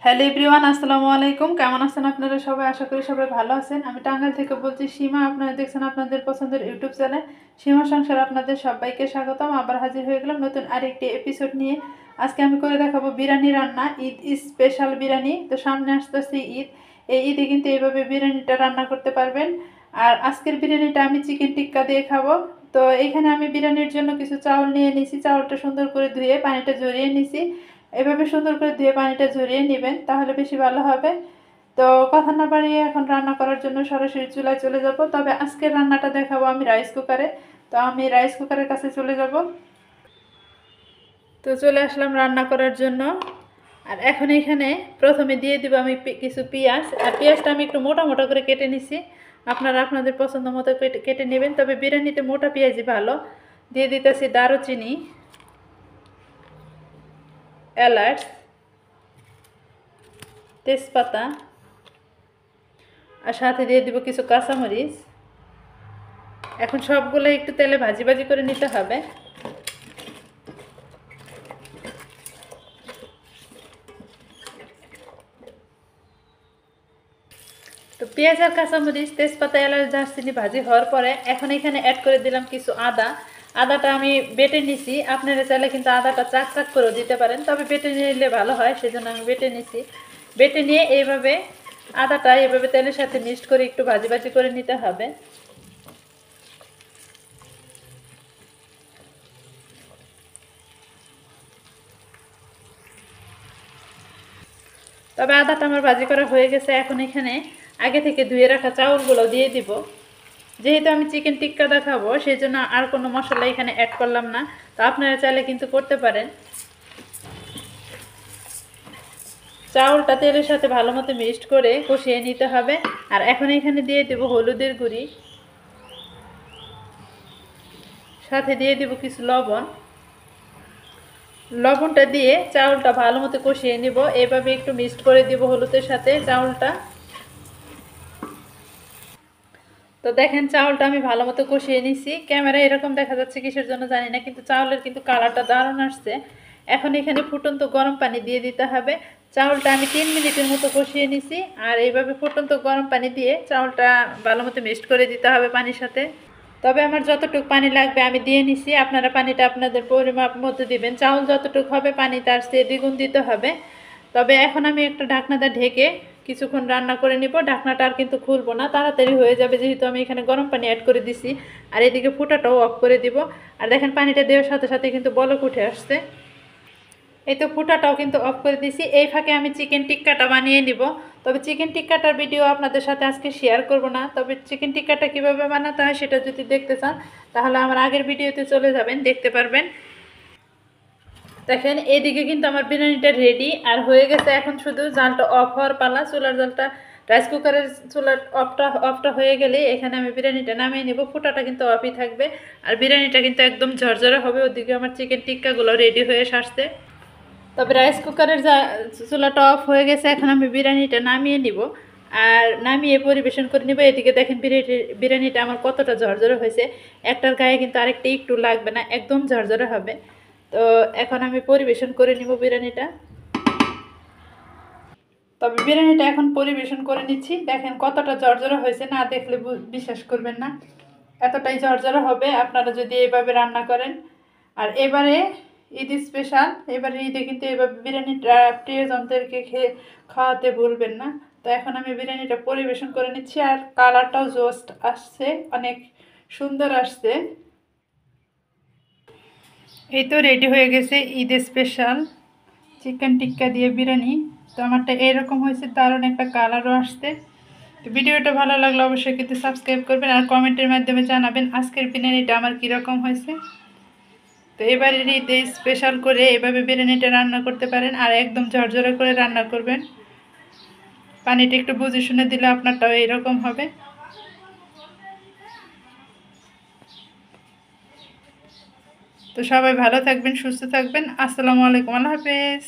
Hello everyone, আসসালামু আলাইকুম। কেমন আছেন আপনারা সবাই? আশা করি সবাই ভালো আছেন। আমি টাঙ্গাইল থেকে বলছি সীমা। আপনারা দেখছেন আপনাদের পছন্দের ইউটিউব চ্যানেল সীমা সংসার। আপনাদের সবাইকে স্বাগতম। আবার হাজির হয়ে গেলাম নতুন আরেকটি এপিসোড নিয়ে। আজকে আমি করে দেখাবো বিরিয়ানি রান্না, ঈদ স্পেশাল বিরিয়ানি। তো সামনে আসতেছে ঈদ, এই ঈদে কিন্তু এইভাবে বিরিয়ানিটা রান্না করতে পারবেন। আর আজকের বিরিয়ানিটা আমি চিকেন টিক্কা দিয়ে খাবো। তো এখানে আমি বিরিয়ানির জন্য কিছু চাউল নিয়ে নিছি। চাউলটা সুন্দর করে ধুয়ে পানিটা ঝরিয়ে নিছি। এভাবে সুন্দর করে ধুয়ে পানিটা ঝরিয়ে নেবেন, তাহলে বেশি ভালো হবে। তো কথা না বাড়িয়ে এখন রান্না করার জন্য সরাসরি চুলায় চলে যাব। তবে আজকের রান্নাটা দেখাবো আমি রাইস কুকারে। তো আমি রাইস কুকারের কাছে চলে যাব। তো চলে আসলাম রান্না করার জন্য। আর এখন এখানে প্রথমে দিয়ে দিব আমি কিছু পেঁয়াজ। আর পেঁয়াজটা আমি একটু মোটা মোটা করে কেটে নিছি। আপনারা আপনাদের পছন্দ মতো কেটে নেবেন, তবে বিরিয়ানিতে মোটা পেঁয়াজই ভালো। দিয়ে দিতেছি দারুচিনি, এলাচ, তেজপাতা, আর সাথে দিয়ে দিব কিছু কাঁচামরিচ। এখন সবগুলো একটু তেলে ভাজি ভাজি করে নিতে হবে। তো পেঁয়াজ আর কাঁচামরিচ, তেজপাতা, এলাচ, দারচিনি ভাজি হওয়ার পরে এখন এখানে অ্যাড করে দিলাম কিছু আদা। আদাটা আমি বেটে নিছি। আপনারা চাইলে কিন্তু আদাটা চাক চাক করেও দিতে পারেন, তবে বেটে নিলে ভালো হয়, সেজন্য আমি বেটে নিছি। বেটে নিয়ে এইভাবে আদাটা এইভাবে তেলের সাথে মিক্সড করে একটু ভাজি ভাজি করে নিতে হবে। তবে আদাটা আমার ভাজি করা হয়ে গেছে। এখন এখানে আগে থেকে ধুয়ে রাখা চাউলগুলো দিয়ে দিব। যেহেতু আমি চিকেন টিক্কা দেখাবো, সেই জন্য আর কোনো মশলা এখানে অ্যাড করলাম না। তো আপনারা চাইলে কিন্তু করতে পারেন। চাউলটা তেলের সাথে ভালো মতো মিক্সড করে কষিয়ে নিতে হবে। আর এখন এখানে দিয়ে দেব হলুদের গুঁড়ি, সাথে দিয়ে দেব কিছু লবণ। লবণটা দিয়ে চাউলটা ভালো মতো কষিয়ে নিব। এভাবে একটু মিক্সড করে দিব হলুদের সাথে চাউলটা। তো দেখেন চাউলটা আমি ভালো মতো কষিয়ে নিছি। ক্যামেরা এরকম দেখা যাচ্ছে কিসের জন্য জানি না, কিন্তু চাউলের কিন্তু কালারটা দারুণ আসছে। এখন এখানে ফুটন্ত গরম পানি দিয়ে দিতে হবে। চাউলটা আমি 3 মিনিটের মতো কষিয়ে নিছি। আর এইভাবে ফুটন্ত গরম পানি দিয়ে চাউলটা ভালো মতো মিক্সড করে দিতে হবে পানির সাথে। তবে আমার যতটুকু পানি লাগবে আমি দিয়ে নিছি। আপনারা পানিটা আপনাদের পরিমাপ মতো দিবেন। চাউল যতটুকু হবে পানি তার চেয়ে দ্বিগুণ দিতে হবে। তবে এখন আমি একটা ঢাকনাটা ঢেকে কিছুক্ষণ রান্না করে নিব। ঢাকনাটা আর কিন্তু খুলবো না, তাড়াতাড়ি হয়ে যাবে, যেহেতু আমি এখানে গরম পানি অ্যাড করে দিছি। আর এদিকে ফুটাটাও অফ করে দিব। আর দেখেন পানিটা দেওয়ার সাথে সাথে কিন্তু বলক উঠে আসছে। এই তো ফুটাটাও কিন্তু অফ করে দিছি। এই ফাঁকে আমি চিকেন টিক্কাটা বানিয়ে নিব। তবে চিকেন টিক্কাটার ভিডিও আপনাদের সাথে আজকে শেয়ার করব না। তবে চিকেন টিক্কাটা কীভাবে বানাতে হয় সেটা যদি দেখতে চান, তাহলে আমার আগের ভিডিওতে চলে যাবেন, দেখতে পারবেন। দেখেন এদিকে কিন্তু আমার বিরিয়ানিটা রেডি আর হয়ে গেছে। এখন শুধু জালটা অফ হওয়ার পালা। চুলার জালটা, রাইস কুকারের চুলার অফটা হয়ে গেলে এখানে আমি বিরিয়ানিটা নামিয়ে নেব। ফুটাটা কিন্তু অফই থাকবে। আর বিরিয়ানিটা কিন্তু একদম ঝরঝরে হবে। ওদিকে আমার চিকেন টিক্কাগুলো রেডি হয়ে আসছে। তবে রাইস কুকারের চুলাটা অফ হয়ে গেছে। এখন আমি বিরিয়ানিটা নামিয়ে নিব আর নামিয়ে পরিবেশন করে নিব। এদিকে দেখেন বিরিয়ানিটা আমার কতটা ঝরঝরে হয়েছে। একটার গায়ে কিন্তু আরেকটা একটু লাগবে না, একদম ঝরঝরে হবে। তো এখন আমি পরিবেশন করে নিব বিরিয়ানিটা। তবে বিরিয়ানিটা এখন পরিবেশন করে নিচ্ছি। দেখেন কতটা ঝরঝরে হয়েছে, না দেখলে বিশ্বাস করবেন না, এতটাই ঝরঝরে হবে আপনারা যদি এভাবে রান্না করেন। আর এবারে ঈদ স্পেশাল, এবারে ঈদে কিন্তু এভাবে বিরিয়ানিটা প্রিয়জনদেরকে খাওয়াতে ভুলবেন না। তো এখন আমি বিরিয়ানিটা পরিবেশন করে নিচ্ছি। আর কালারটাও জোস্ট আসছে, অনেক সুন্দর আসছে। এই তো রেডি হয়ে গেছে ঈদ স্পেশাল চিকেন টিক্কা দিয়ে বিরিয়ানি। তো আমারটা এরকম হয়েছে, দারুণ একটা কালারও আসছে। তো ভিডিওটা ভালো লাগলে অবশ্যই কিন্তু সাবস্ক্রাইব করবেন আর কমেন্টের মাধ্যমে জানাবেন আজকের বিরিয়ানিটা আমার কীরকম হয়েছে। তো এবারে ঈদে স্পেশাল করে এভাবে বিরিয়ানিটা রান্না করতে পারেন আর একদম ঝরঝরে করে রান্না করবেন। পানিটা একটু বুঝে শুনে দিলে আপনারটাও এরকম হবে। তো সবাই ভালো থাকবেন, সুস্থ থাকবেন। আসসালামু আলাইকুম, আল্লাহ হাফেজ।